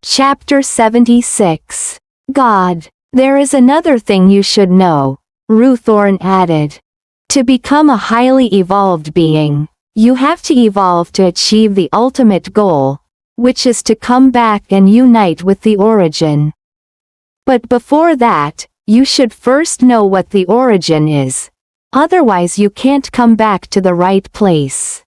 Chapter 76. God. There is another thing you should know, Ruthorn added. To become a highly evolved being, you have to evolve to achieve the ultimate goal, which is to come back and unite with the origin. But before that, you should first know what the origin is. Otherwise you can't come back to the right place.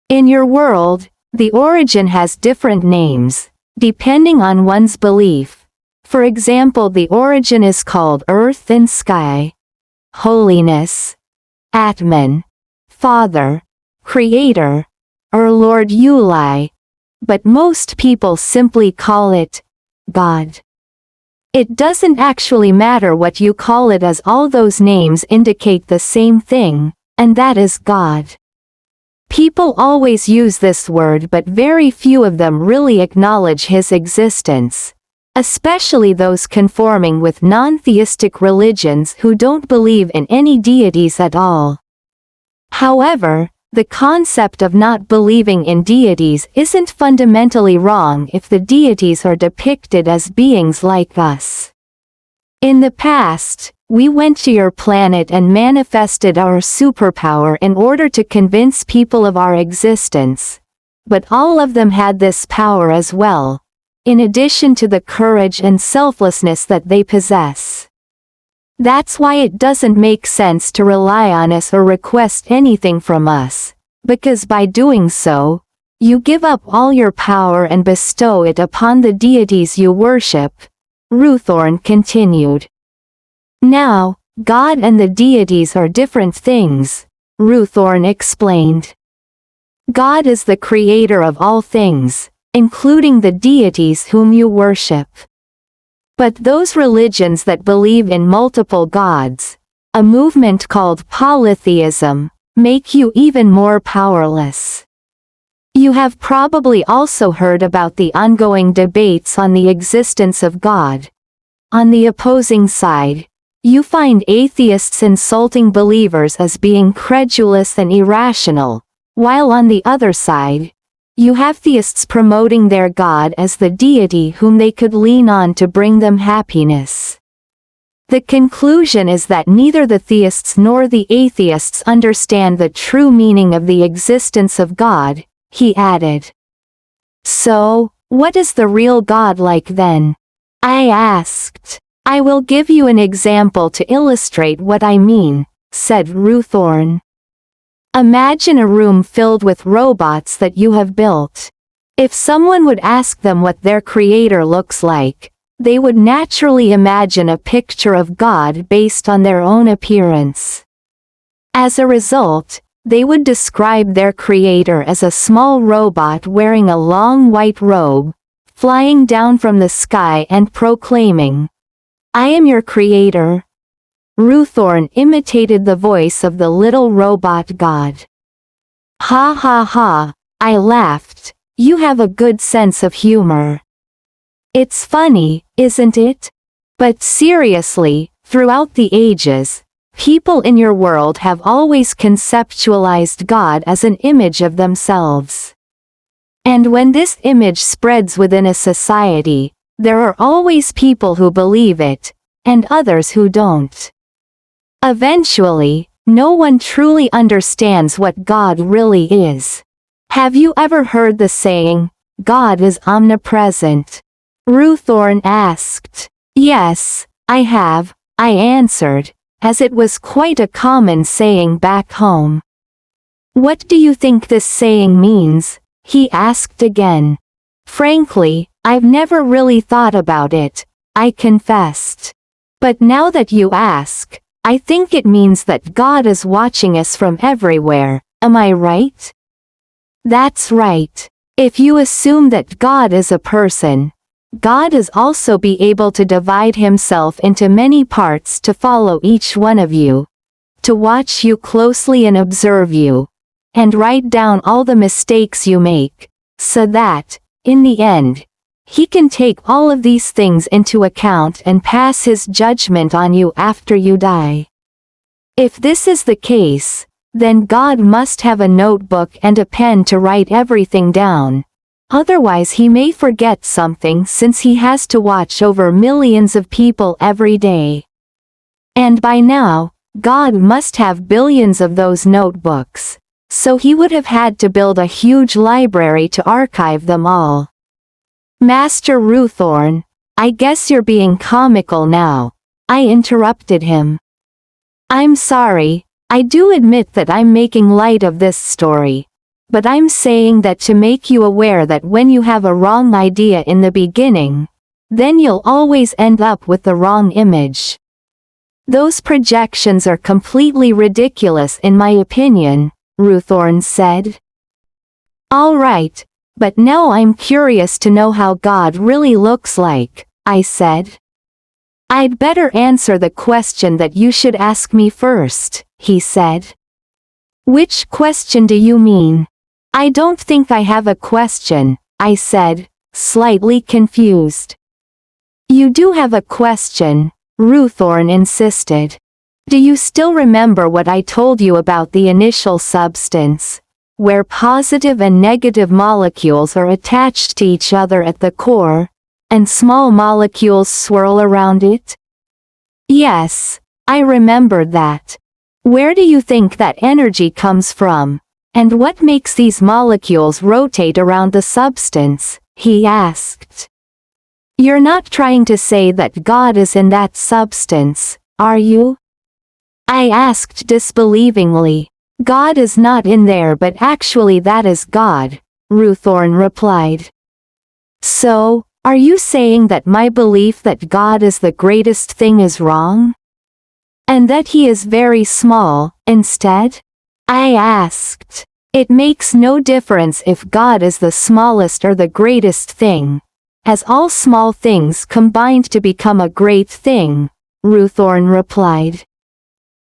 In your world, the origin has different names, depending on one's belief. For example, the origin is called Earth and Sky, Holiness, Atman, Father, Creator, or Lord Yulai, but most people simply call it God. It doesn't actually matter what you call it, as all those names indicate the same thing, and that is God. People always use this word, but very few of them really acknowledge his existence, especially those conforming with non-theistic religions who don't believe in any deities at all. However, the concept of not believing in deities isn't fundamentally wrong if the deities are depicted as beings like us. In the past, we went to your planet and manifested our superpower in order to convince people of our existence. But all of them had this power as well, in addition to the courage and selflessness that they possess. That's why it doesn't make sense to rely on us or request anything from us, because by doing so, you give up all your power and bestow it upon the deities you worship, Ruthorn continued. Now, God and the deities are different things, Ruthorn explained. God is the creator of all things, including the deities whom you worship. But those religions that believe in multiple gods, a movement called polytheism, make you even more powerless. You have probably also heard about the ongoing debates on the existence of God. On the opposing side, you find atheists insulting believers as being credulous and irrational, while on the other side, you have theists promoting their God as the deity whom they could lean on to bring them happiness. The conclusion is that neither the theists nor the atheists understand the true meaning of the existence of God, he added. So, what is the real God like then? I asked. I will give you an example to illustrate what I mean, said Ruthorn. Imagine a room filled with robots that you have built. If someone would ask them what their creator looks like, they would naturally imagine a picture of God based on their own appearance. As a result, they would describe their creator as a small robot wearing a long white robe, flying down from the sky and proclaiming, "I am your creator." Ruthorn imitated the voice of the little robot god. Ha ha ha, I laughed, you have a good sense of humor. It's funny, isn't it? But seriously, throughout the ages, people in your world have always conceptualized God as an image of themselves. And when this image spreads within a society, there are always people who believe it, and others who don't. Eventually, no one truly understands what God really is. Have you ever heard the saying, God is omnipresent? Ruthorn asked. Yes, I have, I answered, as it was quite a common saying back home. What do you think this saying means? He asked again. Frankly, I've never really thought about it, I confessed. But now that you ask, I think it means that God is watching us from everywhere, am I right? That's right. If you assume that God is a person, God is also be able to divide himself into many parts to follow each one of you, to watch you closely and observe you, and write down all the mistakes you make, so that, in the end, he can take all of these things into account and pass his judgment on you after you die. If this is the case, then God must have a notebook and a pen to write everything down. Otherwise he may forget something since he has to watch over millions of people every day. And by now, God must have billions of those notebooks, so he would have had to build a huge library to archive them all. Master Ruthorn, I guess you're being comical now, I interrupted him. I'm sorry, I do admit that I'm making light of this story. But I'm saying that to make you aware that when you have a wrong idea in the beginning, then you'll always end up with the wrong image. Those projections are completely ridiculous in my opinion, Ruthorn said. All right, but now I'm curious to know how God really looks like, I said. I'd better answer the question that you should ask me first, he said. Which question do you mean? I don't think I have a question, I said, slightly confused. You do have a question, Ruthorn insisted. Do you still remember what I told you about the initial substance, where positive and negative molecules are attached to each other at the core, and small molecules swirl around it? Yes, I remembered that. Where do you think that energy comes from? And what makes these molecules rotate around the substance? He asked. You're not trying to say that God is in that substance, are you? I asked disbelievingly. God is not in there, but actually that is God, Ruthorn replied. So, are you saying that my belief that God is the greatest thing is wrong? And that he is very small, instead? I asked. It makes no difference if God is the smallest or the greatest thing, as all small things combined to become a great thing, Ruthorn replied.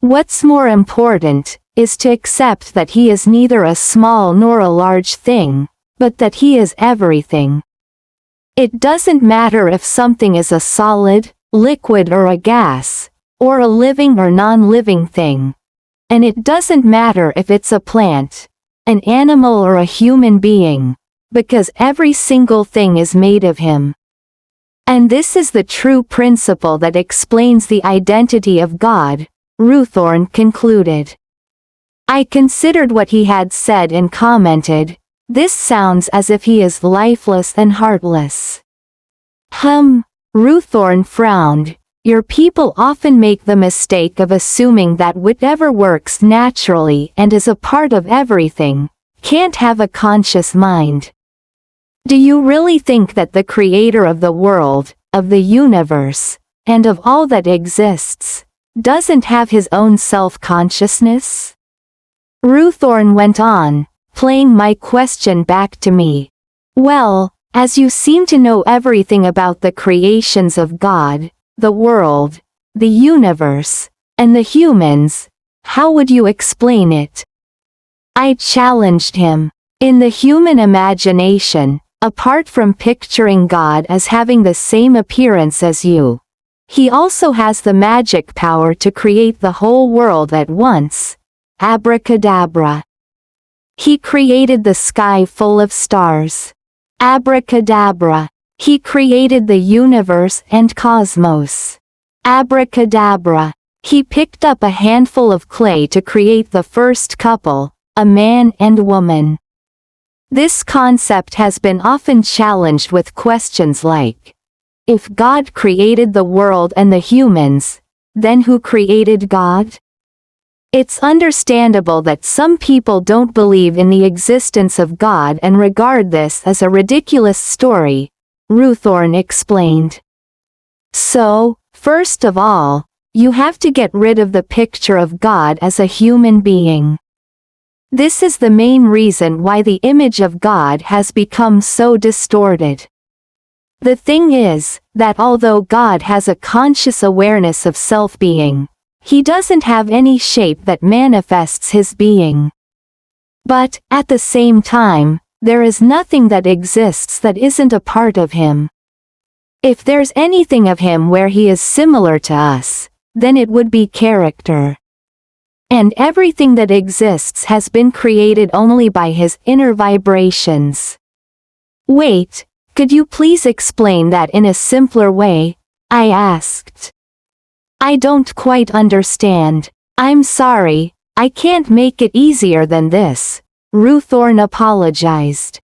What's more important, is to accept that he is neither a small nor a large thing, but that he is everything. It doesn't matter if something is a solid, liquid or a gas, or a living or non-living thing. And it doesn't matter if it's a plant, an animal or a human being, because every single thing is made of him. And this is the true principle that explains the identity of God, Ruthorn concluded. I considered what he had said and commented, this sounds as if he is lifeless and heartless. Ruthorn frowned. Your people often make the mistake of assuming that whatever works naturally and is a part of everything, can't have a conscious mind. Do you really think that the creator of the world, of the universe, and of all that exists, doesn't have his own self-consciousness? Ruthorn went on, playing my question back to me. Well, as you seem to know everything about the creations of God, the world, the universe, and the humans, how would you explain it? I challenged him. In the human imagination, apart from picturing God as having the same appearance as you, he also has the magic power to create the whole world at once. Abracadabra. He created the sky full of stars. Abracadabra. He created the universe and cosmos. Abracadabra. He picked up a handful of clay to create the first couple, a man and woman. This concept has been often challenged with questions like, if God created the world and the humans, then who created God? It's understandable that some people don't believe in the existence of God and regard this as a ridiculous story, Ruthorn explained. So, first of all, you have to get rid of the picture of God as a human being. This is the main reason why the image of God has become so distorted. The thing is, that although God has a conscious awareness of self-being, he doesn't have any shape that manifests his being. But, at the same time, there is nothing that exists that isn't a part of him. If there's anything of him where he is similar to us, then it would be character. And everything that exists has been created only by his inner vibrations. Wait, could you please explain that in a simpler way? I asked. I don't quite understand. I'm sorry, I can't make it easier than this. Ruthorn apologized.